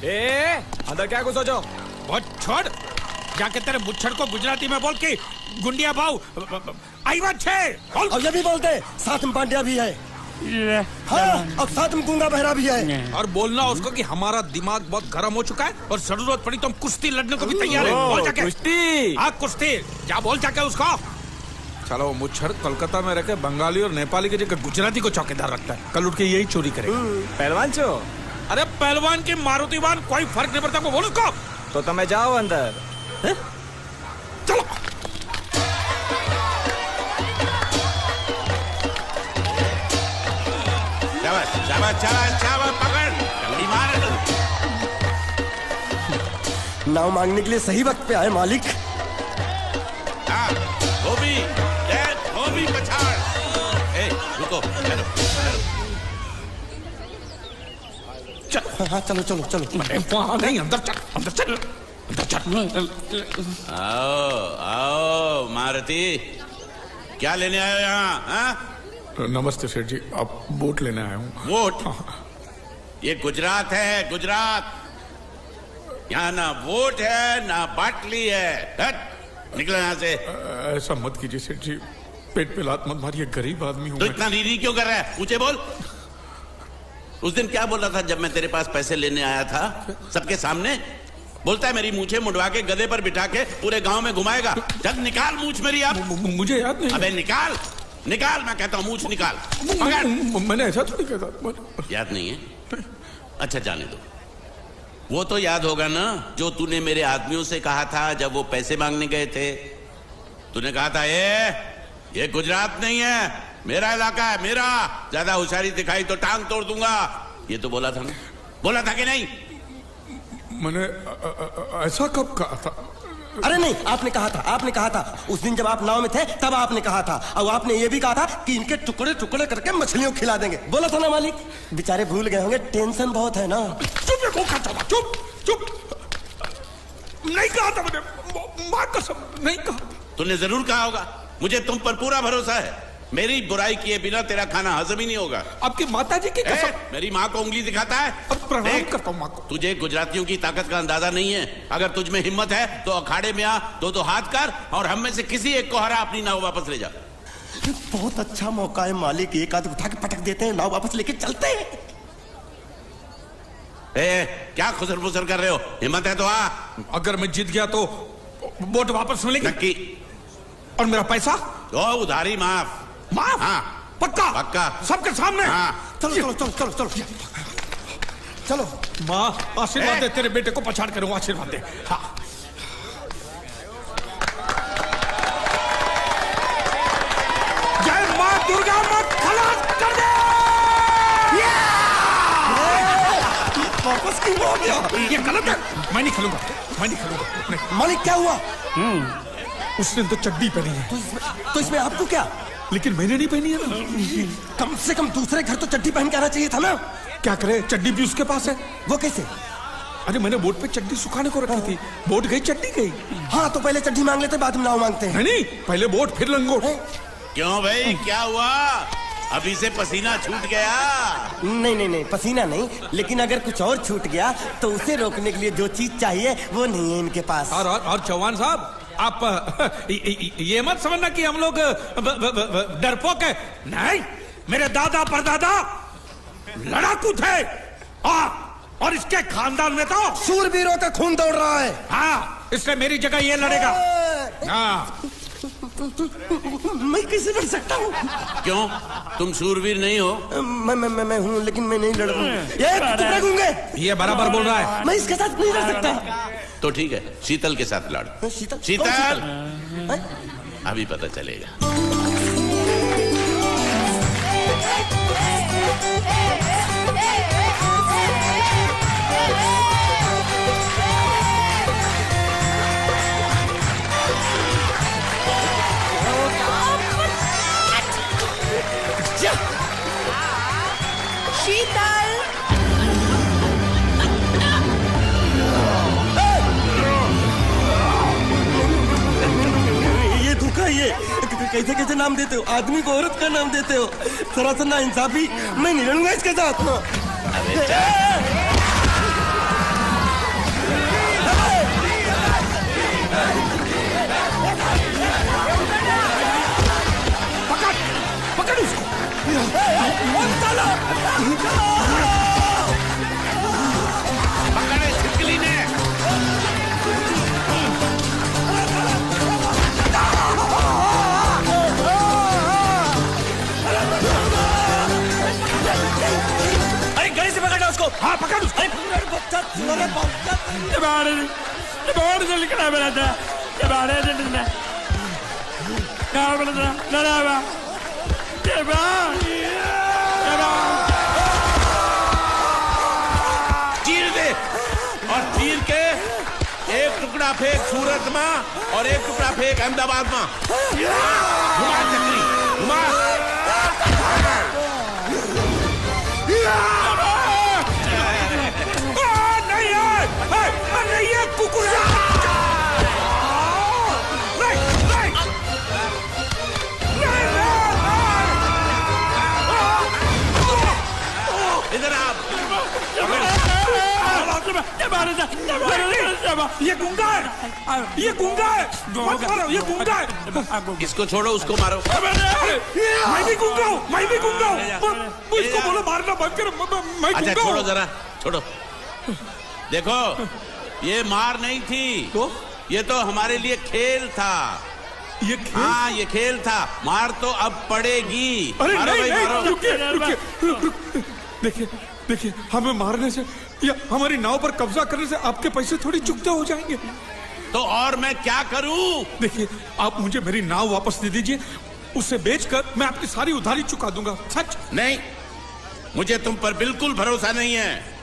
ए, अंदर क्या घुसो जो? बहुत छोड़, जाके तेरे मुच्छड़ को गुजराती में बोल के गुंडिया भाव आई बात छे। अब ये भी बोलते साथ में पांड्या भी है। हाँ, अब साथ में गूंगा बहरा भी है। और बोलना उसको कि हमारा दिमाग बहुत गर्म हो चुका है और जरूरत पड़ी तो हम कुश्ती लड़ने को भी तैयार है। बोल जाके कुश्ती। हाँ कुश्ती, क्या बोल जाके उसको। चलो वो मुच्छड़ कोलकाता में रहकर बंगाली और नेपाली की जगह गुजराती को चौकीदार रखता है, कल उठ के यही चोरी करेगा। पहलवान छो? अरे पहलवान की मारुतिवान कोई फर्क नहीं पड़ता, को बोल उसको। तो તમે જાઓ અંદર। चलो शाबाश शाबाश शाबाश शाबाश, पकड़ जल्दी मार। नाव मांगने के लिए सही वक्त पे आए मालिक। हाँ, धोबी पछाड़। ए, रुको, चलो, चलो। हाँ चलो चलो चलो। वहाँ नहीं, अंदर चल, अंदर चल, अंदर चल। आओ आओ मारुति, क्या लेने आए हो यहाँ? हाँ? नमस्ते सेठ जी, आप वोट लेने आया हूँ। वोट? ये गुजरात है, गुजरात। यहाँ ना वोट है ना बाटली है। हट, निकलो यहाँ से। ऐसा मत कीजिए सेठ जी, पेट पे लात मत मारिए, गरीब आदमी हूँ तो मैं। इतना रीरी क्यों कर रहा है? पूछे बोल। उस दिन क्या बोल रहा था जब मैं तेरे पास पैसे लेने आया था सबके सामने? बोलता है मेरी मूछें मुंडवा के गधे पर बिठा के पूरे गांव में घुमाएगा। जब निकाल मूछ मेरी अब। मुझे याद नहीं। अबे निकाल निकाल, मैं कहता हूँ मूछ निकाल। मैंने ऐसा थोड़ी कहता। याद नहीं है? अच्छा जाने दो। वो तो याद होगा ना जो तूने मेरे आदमियों से कहा था जब वो पैसे मांगने गए थे। तूने कहा था ये गुजरात नहीं है, मेरा इलाका है, मेरा। ज्यादा होशियारी दिखाई तो टांग तोड़ दूंगा। ये तो बोला था ना? बोला था कि नहीं? मैंने ऐसा कब कहा था? अरे नहीं, आपने कहा था, आपने कहा था। उस दिन जब आप नाव में थे तब आपने कहा था। और आपने ये भी कहा था कि इनके टुकड़े टुकड़े करके मछलियों खिला देंगे। बोला था ना मालिक? बेचारे भूल गए होंगे, टेंशन बहुत है ना। चुप चुप, नहीं कहा था मैंने, मां कसम नहीं कहा। तूने जरूर कहा होगा। मुझे तुम पर पूरा भरोसा है। मेरी बुराई किए बिना तेरा खाना हजम ही नहीं होगा। आपकी माता जी की कसम। मेरी माँ को उंगली दिखाता है। अब प्रणाम करता हूँ माँ को। तुझे गुजरातियों की ताकत का अंदाजा नहीं है। अगर तुझ में हिम्मत है तो अखाड़े में आ, दो हाथ कर और हम में से किसी एक को हरा अपनी नाव वापस ले जा। बहुत अच्छा मौका है मालिक, एक आध उठा के पटक देते हैं, नाव वापस लेके चलते हैं। क्या खुसर फुसर कर रहे हो? हिम्मत है तो आ। अगर मैं जीत गया तो वोट वापस मिलेगी? नक्की। और मेरा पैसा? तो उधारी माफ। माफ? हाँ पक्का? पक्का, सबके सामने? हाँ। चलो चलो चलो चलो चलो चलो। माँ आशीर्वाद दे, तेरे बेटे को पछाड़ करूंगा, आशीर्वाद दे। हाँ। जय माँ दुर्गा, मत खलास कर दे। वापस क्यों हो गया? ये गलत है, मैं नहीं खेलूंगा, मैं नहीं खेलूंगा। नहीं। मालिक क्या हुआ? उसने तो चड्डी पहनी है। तो इसमें आपको क्या? लेकिन मैंने नहीं पहनी है ना। कम से कम दूसरे घर तो चड्डी पहन के आना चाहिए था ना। क्या करे, चड्डी भी उसके पास है। वो कैसे? अरे मैंने बोट पे चड्डी सुखाने को रखी थी, बोट गई चड्डी गई। हाँ तो पहले चड्डी मांग लेते, बाद में नाव मांगते हैं। नहीं, पहले बोट फिर लंगोट। क्यों भाई, क्या हुआ? अभी से पसीना छूट गया? नहीं नहीं नहीं, पसीना नहीं, लेकिन अगर कुछ और छूट गया तो उसे रोकने के लिए जो चीज चाहिए वो नहीं है इनके पास। और चौहान साहब, आप ये मत समझना कि हम लोग डरपोक है। नहीं, मेरे दादा परदादा लड़ाकू थे और इसके खानदान में तो शूरवीरों का खून दौड़ रहा है। हाँ, इसलिए मेरी जगह ये लड़ेगा। हाँ। मैं कैसे लड़ सकता हूँ? क्यों, तुम शूरवीर नहीं हो? मैं हूँ, लेकिन मैं नहीं लड़ रहा हूँ। ये बराबर बोल रहा है। मैं इसके साथ नहीं लड़ सकता। तो ठीक है, शीतल के साथ लड़। शीतल? शीतल, अभी पता चलेगा। शीतल, ये धोखा, ये कैसे कैसे नाम देते हो? आदमी को औरत का नाम देते हो, सरासर ना इंसाफी। मैं नहीं लड़ूंगा इसके साथ। चीर दे और चीर के एक टुकड़ा फेंक सूरत में और एक टुकड़ा फेंक अहमदाबाद में। घुमा चक्री घुमा। नहीं ये कुकुर इधर आप। ये गुंगा है, ये गुंगा है, मत मारो, ये गुंगा है। इसको छोड़ो उसको मारो। मैं भी गुंगा हूँ, मैं भी गुंगा हूँ। इसको बोलो मारना बंद करो, मैं अच्छा गुंगा छोड़ो हूँ। जरा छोड़ो। देखो ये मार नहीं थी तो ये तो हमारे लिए खेल था। ये खेल? हाँ ये खेल था। मार तो अब पड़ेगी। अरे मारो नहीं भाई, नहीं मारो। रुकिए रुकिए देखिए देखिए हमें मारने से या हमारी नाव पर कब्जा करने से आपके पैसे थोड़ी चुकते हो जाएंगे। तो और मैं क्या करूं? देखिए आप मुझे मेरी नाव वापस दे दीजिए, उसे बेचकर मैं आपकी सारी उधारी चुका दूंगा। सच नहीं मुझे तुम पर बिल्कुल भरोसा नहीं है।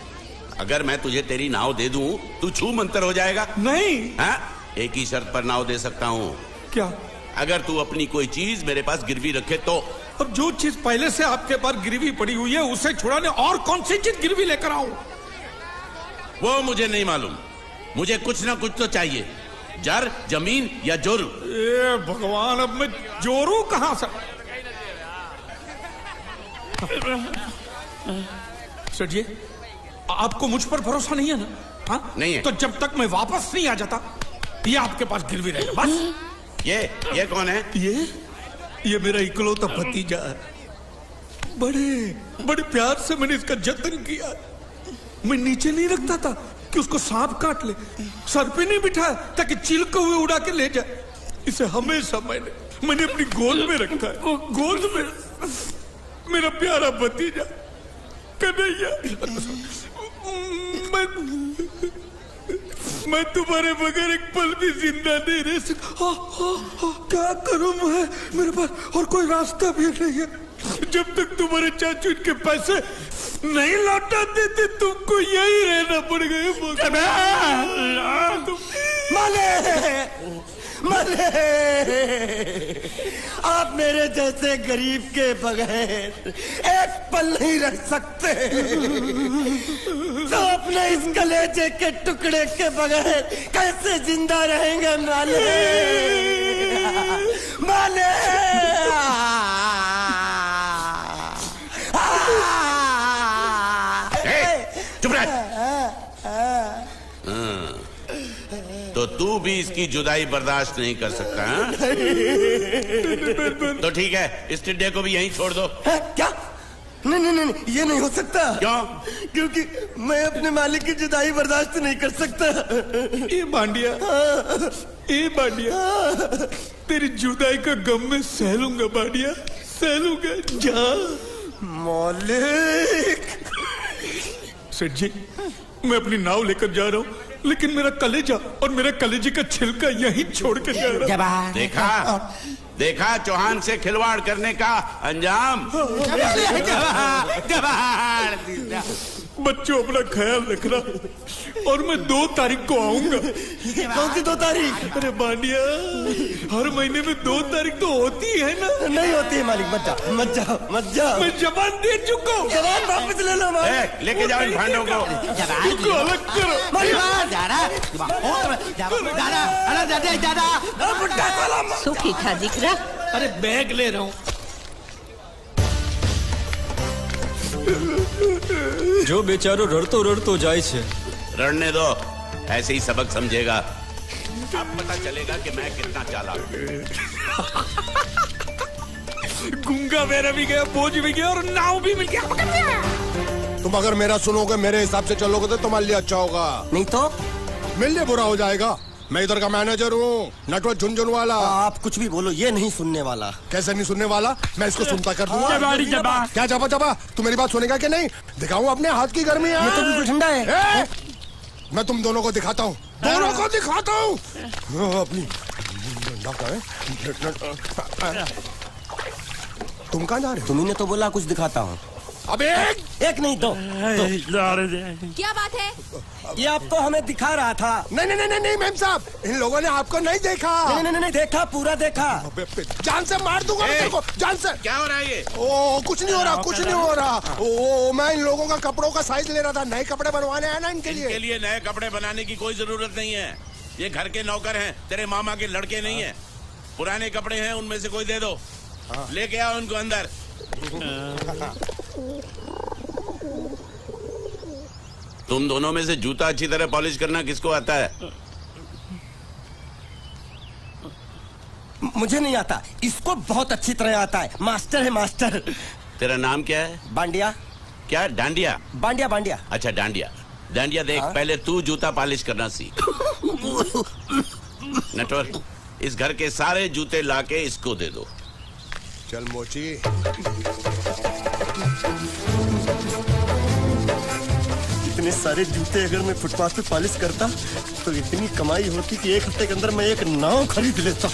अगर मैं तुझे तेरी नाव दे दूं तू छू मंतर हो जाएगा। नहीं। हाँ? एक ही शर्त पर नाव दे सकता हूँ। क्या? अगर तू अपनी कोई चीज मेरे पास गिरवी रखे तो। अब जो चीज पहले से आपके पास गिरवी पड़ी हुई है उसे छुड़ाने और कौन सी चीज गिरवी लेकर आऊं? वो मुझे नहीं मालूम। मुझे कुछ ना कुछ तो चाहिए। जर जमीन या जोरू। ए भगवान अब मैं जोरू कहां से? सर जी आपको मुझ पर भरोसा नहीं है ना? हाँ? नहीं है। तो जब तक मैं वापस नहीं आ जाता ये आपके पास गिरवी रहेगा बस। ये कौन है? ये मेरा इकलौता भतीजा है। बड़े बड़े प्यार से मैंने इसका जतन किया। मैं नीचे नहीं रखता था कि उसको सांप काट ले, सर पे नहीं बिठाया ताकि चिलके हुए उड़ा के ले जाए। इसे हमेशा मैंने अपनी गोद में रखा है। गोद में मेरा प्यारा भतीजा कन्हैया। मैं तुम्हारे बगैर एक पल भी जिंदा नहीं रह सकता। क्या करूं मैं? मेरे पास और कोई रास्ता भी नहीं है। जब तक तुम्हारे चाचू इनके पैसे नहीं लौटा देते तुमको यही रहना पड़ेगा। माले माले आप मेरे जैसे गरीब के बगैर एक पल नहीं रह सकते। तो अपने इस कलेजे के टुकड़े के बगैर कैसे जिंदा रहेंगे माले? माले चुप रह। तो तू भी इसकी जुदाई बर्दाश्त नहीं कर सकता है? तो ठीक है इस टिड्डे को भी यहीं छोड़ दो। क्या? नहीं नहीं नहीं ये नहीं हो सकता। क्यों? क्योंकि मैं अपने मालिक की जुदाई बर्दाश्त नहीं कर सकता। ये बांडिया तेरी जुदाई का गम में सह लूंगा बांडिया, सह लूंगा। जा मालिक। सेठ जी मैं अपनी नाव लेकर जा रहा हूँ लेकिन मेरा कलेजा और मेरे कलेजे का छिलका यहीं छोड़ कर जा रहा हूँ। देखा चौहान से खिलवाड़ करने का अंजाम। बच्चों अपना ख्याल रखना और मैं 2 तारीख को आऊंगा। कौन सी 2 तारीख? अरे बांडिया हर महीने में 2 तारीख तो होती है ना? नहीं होती है मालिक। मत जाओ मत जाओ मत जाओ। मैं जबान दे चुका हूँ। जवान वापस ले लो मालिक। लेके जाओ इन भांडों को। इनको अलग करो। सुखी खा जिक्रा। अरे बैग ले रहा हूँ। जो बेचारो रड़तो रड़तो जाए छे। रड़ने दो ऐसे ही सबक समझेगा। अब पता चलेगा कि मैं कितना चालाक हूं। गुंगा मेरा भी गया, बोझ भी गया और नाव भी मिल गया। तुम अगर मेरा सुनोगे मेरे हिसाब से चलोगे तो तुम्हारे लिए अच्छा होगा। नहीं तो मेरे लिए बुरा हो जाएगा। मैं इधर का मैनेजर हूँ, नटवर झुनझुन वाला। आप कुछ भी बोलो ये नहीं सुनने वाला। कैसे नहीं सुनने वाला? मैं इसको सुनता कर दूंगा। क्या जबा जबा? तू मेरी बात सुनेगा कि नहीं? दिखाऊं अपने हाथ की गर्मी? ये तो बिल्कुल ठंडा है। मैं तुम दोनों को दिखाता हूँ, दोनों को दिखाता हूँ। अपनी तुम कहाँ जा रहे हो? तुम्ही ने तो बोला कुछ दिखाता हूँ। अब एक नहीं दो। क्या बात है? ये आपको हमें दिखा रहा था। नहीं नहीं नहीं नहीं मैम साहब, इन लोगों ने आपको नहीं देखा। नहीं देखा, पूरा देखा। जान से मार दूंगा मैं तेरे को, जान से। क्या हो रहा है ये? ओ कुछ नहीं हो रहा, कुछ नहीं हो रहा। ओ मैं इन लोगों का कपड़ों का साइज ले रहा था, नए कपड़े बनवाने आया ना इनके लिए। इनके लिए नए कपड़े बनाने की कोई जरूरत नहीं है। ये घर के नौकर हैं, तेरे मामा के लड़के नहीं है। पुराने कपड़े हैं, उनमें से कोई दे दो। लेके आओ उनको अंदर। तुम दोनों में से जूता अच्छी तरह पॉलिश करना किसको आता है? मुझे नहीं आता, इसको बहुत अच्छी तरह आता है। मास्टर है मास्टर। तेरा नाम क्या है? बांडिया। क्या? डांडिया? बांडिया बांडिया। अच्छा डांडिया। डांडिया देख, पहले तू जूता पॉलिश करना सीख। नटवर, इस घर के सारे जूते लाके इसको दे दो। चल मोची। इतने सारे जूते अगर मैं फुटपाथ पे पॉलिश करता तो इतनी कमाई होती कि 1 हफ्ते के अंदर मैं एक नाव खरीद लेता।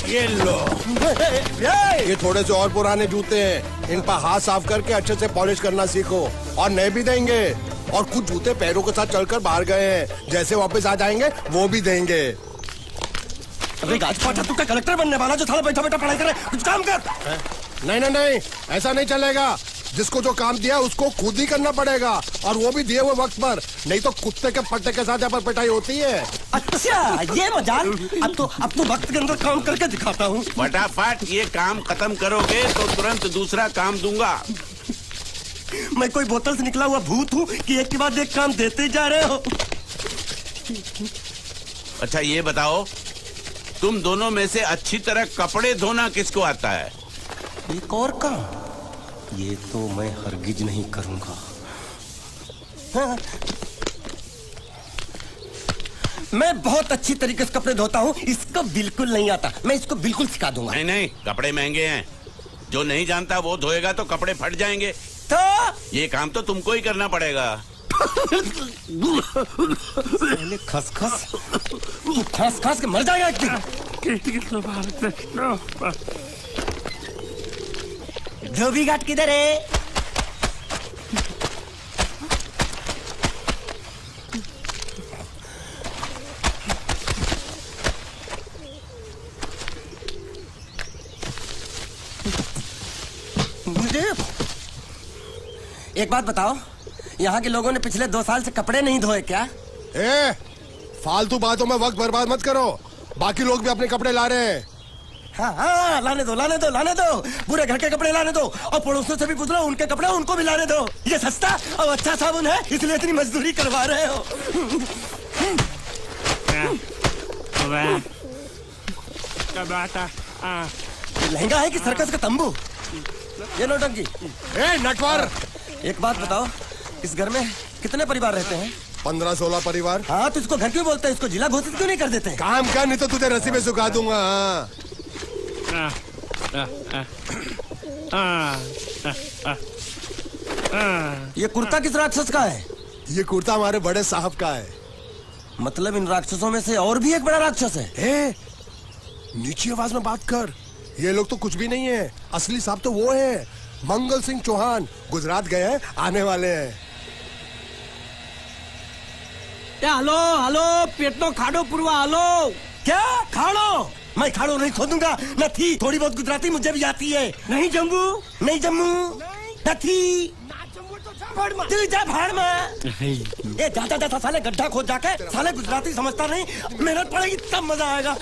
ये लो, ये थोड़े से और पुराने जूते हैं, इन पर हाथ साफ करके अच्छे से पॉलिश करना सीखो, और नए भी देंगे। और कुछ जूते पैरों के साथ चलकर बाहर गए हैं, जैसे वापस आ जाएंगे वो भी देंगे। अरे गाजपाटा, तू क्या कलेक्टर बनने वाला जो साला बैठा बैठा पढ़ाई करे? कुछ काम कर। नहीं नहीं नहीं, ऐसा नहीं चलेगा। जिसको जो काम दिया उसको खुद ही करना पड़ेगा, और वो भी दिए हुए वक्त पर, नहीं तो कुत्ते के पट्टे के साथ यहाँ पर पिटाई होती है। अच्छा ये मजाल। अब तो वक्त के अंदर काम करके दिखाता हूँ। फटाफट ये काम खत्म करोगे तो तुरंत दूसरा काम दूंगा। मैं कोई बोतल से निकला हुआ भूत हूँ कि एक के बाद एक काम देते जा रहे हो? अच्छा ये बताओ, तुम दोनों में से अच्छी तरह कपड़े धोना किसको आता है? एक और काम? ये तो मैं हरगिज नहीं करूंगा। हाँ। मैं बहुत अच्छी तरीके से कपड़े धोता हूँ, इसको बिल्कुल नहीं आता। मैं इसको बिल्कुल सिखा दूंगा। नहीं नहीं, कपड़े महंगे हैं, जो नहीं जानता वो धोएगा तो कपड़े फट जाएंगे। तो ये काम तो तुमको ही करना पड़ेगा। खसखस, तू खस खस के मर जाएगा एक दिन। धोबी घाट किधर है? एक बात बताओ, यहाँ के लोगों ने पिछले 2 साल से कपड़े नहीं धोए क्या? फालतू बातों में वक्त बर्बाद मत करो, बाकी लोग भी अपने कपड़े ला रहे हैं। हाँ, लाने दो। पूरे घर के कपड़े लाने दो, और पड़ोसियों से भी पूछ लो, उनके कपड़े उनको भी लाने दो। ये सस्ता और अच्छा साबुन है, इसलिए इतनी मजदूरी करवा रहे हो। लहंगा है कि सर्कस का तंबू? ये नौटंकी। नटवर, एक बात बताओ, इस घर में कितने परिवार रहते हैं? 15-16 परिवार। हाँ, तो इसको घर क्यों बोलते हैं? इसको जिला घोषित क्यों नहीं कर देते? काम कर, नहीं तो तुझे रस्सी में सुखा दूंगा। ये कुर्ता किस राक्षस का है? ये कुर्ता हमारे बड़े साहब का है। मतलब इन राक्षसों में से और भी एक बड़ा राक्षस है? नीची आवाज में बात कर, ये लोग तो कुछ भी नहीं है। असली साहब तो वो है, मंगल सिंह चौहान, गुजरात गए हैं, आने वाले हैं। हेलो, पेट नो खाड़ो पुरवा। हेलो, क्या खाड़ो? मैं खाड़ो नहीं खोदूंगा। न थी, थोड़ी बहुत गुजराती मुझे भी आती है। नहीं जम्मू, न थी। तू जा भाड़ में। ये जाता साले गड्ढा खोद जाके, साले गुजराती समझता नहीं। मेहनत पड़ेगी तब मजा आएगा।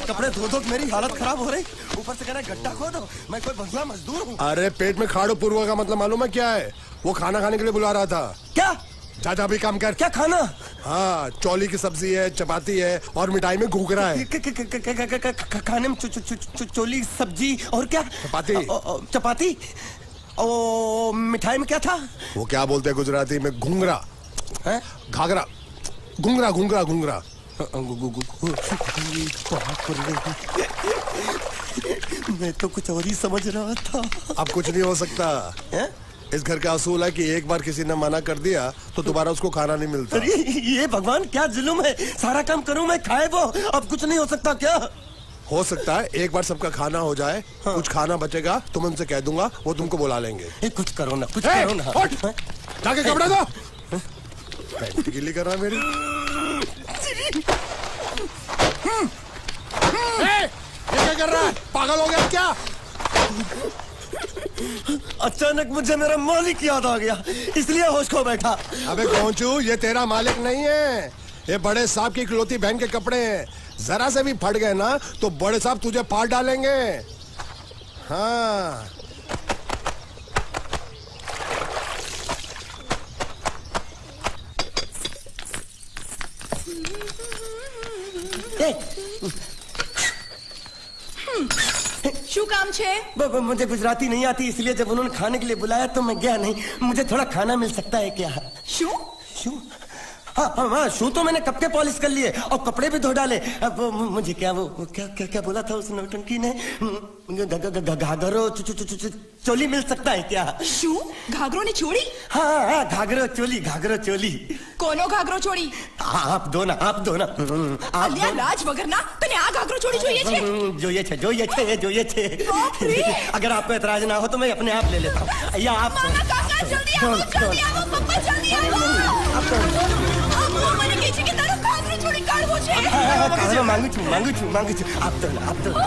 कपड़े धो धो मेरी हालत खराब हो रही, ऊपर से कह रहा गड्ढा खोदो। मैं कोई बंगला मजदूर हूँ? अरे पेट में खाड़ो पूर्वा का मतलब मालूम है क्या है? वो खाना खाने के लिए बुला रहा था। क्या? चाचा भी काम कर। क्या खाना? हाँ, चौली की सब्जी है, चपाती है, और मिठाई में घूघरा है। खाने में चोली सब्जी और क्या? चपाती। ओ, मिठाई में क्या था? वो क्या बोलते हैं गुजराती में? घूंघरा है, घाघरा, घूंघरा। मैं तो कुछ और ही समझ रहा था। अब कुछ नहीं हो सकता है? इस घर का असूल है कि एक बार किसी ने मना कर दिया तो दोबारा उसको खाना नहीं मिलता। अरे ये भगवान क्या जुल्म है, सारा काम करूं मैं, खाए वो, अब कुछ नहीं हो सकता क्या? हो सकता है एक बार सबका खाना हो जाए, हाँ। कुछ खाना बचेगा तो मैं उनसे कह दूंगा, वो तुमको बुला लेंगे। कुछ करो ना, कुछ करो ना। उठ! जाके कपड़े दो। पैंट गीली कर रहा है मेरी। ये क्या कर रहा है, पागल हो गया क्या? अचानक मुझे मेरा मालिक याद आ गया, इसलिए होश खो बैठा। अबे गोंचू, ये तेरा मालिक नहीं है, ये बड़े साहब की इकलौती बहन के कपड़े हैं। जरा से भी फट गए ना तो बड़े साहब तुझे फाड़ डालेंगे। हाँ। શું કામ છે? मुझे गुजराती नहीं आती, इसलिए जब उन्होंने खाने के लिए बुलाया तो मैं गया नहीं। मुझे थोड़ा खाना मिल सकता है क्या? શું? शू? हाँ, शू तो मैंने कब के पॉलिश कर लिए और कपड़े भी धो डाले। अब मुझे क्या वो क्या क्या क्या बोला था उस नौटंकी ने? घाघरो चोली मिल सकता है क्या? શું? ઘાઘરો ની ચોળી? हाँ, घाघरो चोली। કોનો ઘાઘરો ચોળી? आप दो ना, आप दो ना। आप અલ્યા લાજ વગરના તને આ ઘાઘરો ચોળી જોઈએ છે? જોઈએ છે। बाप रे! अगर आपको एतराज ना हो तो मैं अपने आप ले लेता हूँ, या आप મામા કાકા જલ્દી આવો, પપ્પા જલ્દી આવો. અમ્મા મને કહે છે કે તારો ઘાઘરો ચોળી કાઢવો છે. मांगू छू। आप दो ना, आप दो ना।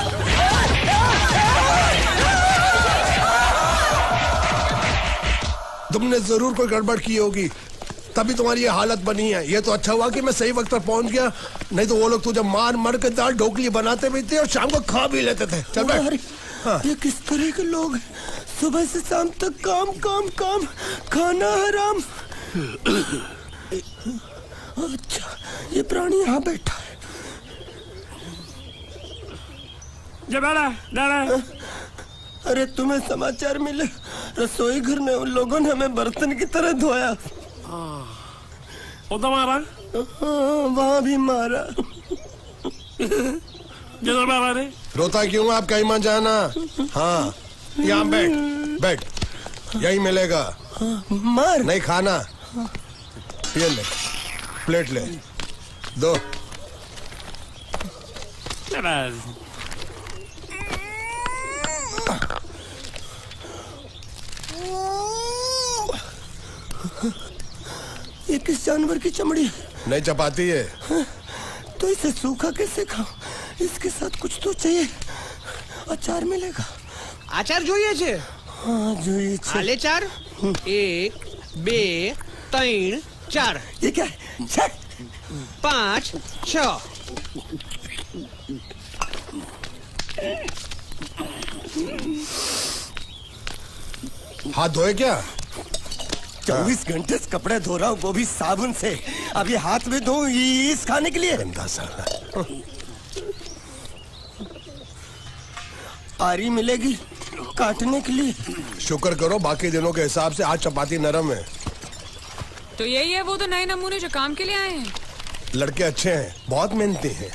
तुमने जरूर कोई गड़बड़ की होगी, तभी तुम्हारी ये हालत बनी है। ये तो अच्छा हुआ कि मैं सही वक्त पर पहुंच गया, नहीं तो वो लोग तुझे मार के दाल ढोकली बनाते भी थे और शाम को खा भी लेते थे। चल बैठ। हाँ। ये किस तरह के लोग हैं? सुबह से शाम तक काम, खाना हराम। अच्छा, ये प्राणी यहाँ बैठा है। अरे तुम्हें समाचार मिले? रसोई घर में उन लोगों ने हमें बर्तन की तरह धोया। मारा? वहाँ भी मारा। रोता क्यों? आप कहीं मत जाना। हाँ, यहाँ बैठ, यही मिलेगा। मार नहीं खाना, ये ले, प्लेट ले, दो। ये किस जानवर की चमड़ी है? नहीं चपाती है। तो इसे सूखा कैसे खाऊं? इसके साथ कुछ तो चाहिए। अचार मिलेगा? આચાર જોઈએ છે? हाँ જોઈએ છે। હાલે ચાર? 1 2 3 4 ये क्या है? 5 6 हाथ धोए क्या? 24 घंटे से कपड़े धो रहा हूँ, वो भी साबुन से। अब ये हाथ में धो इस खाने के लिए? गंदा साला। आरी मिलेगी काटने के लिए? शुक्र करो बाकी दिनों के हिसाब से आज चपाती नरम है। तो यही है वो तो नए नमूने जो काम के लिए आए हैं। लड़के अच्छे हैं, बहुत मेहनती हैं।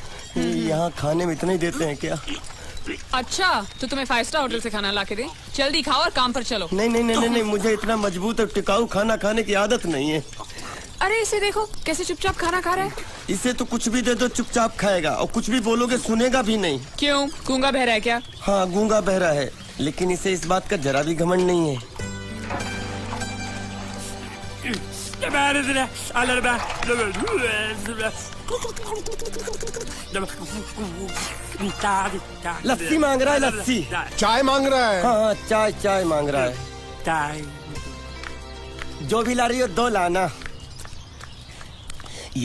यहाँ खाने में इतना ही देते हैं क्या? अच्छा, तो तुम्हें 5 स्टार होटल से खाना ला के दे? जल्दी खाओ और काम पर चलो। नहीं, मुझे इतना मजबूत और टिकाऊ खाना खाने की आदत नहीं है। अरे इसे देखो कैसे चुपचाप खाना खा रहा है। इसे तो कुछ भी दे दो चुपचाप खाएगा, और कुछ भी बोलोगे सुनेगा भी नहीं। क्यों, गूंगा बहरा है क्या? हाँ, गूंगा बहरा है, लेकिन इसे इस बात का जरा भी घमंड नहीं है। लस्सी मांग रहा है, लस्सी। चाय मांग रहा है। हाँ, चाय मांग रहा है। जो भी ला रही हो 2 लाना।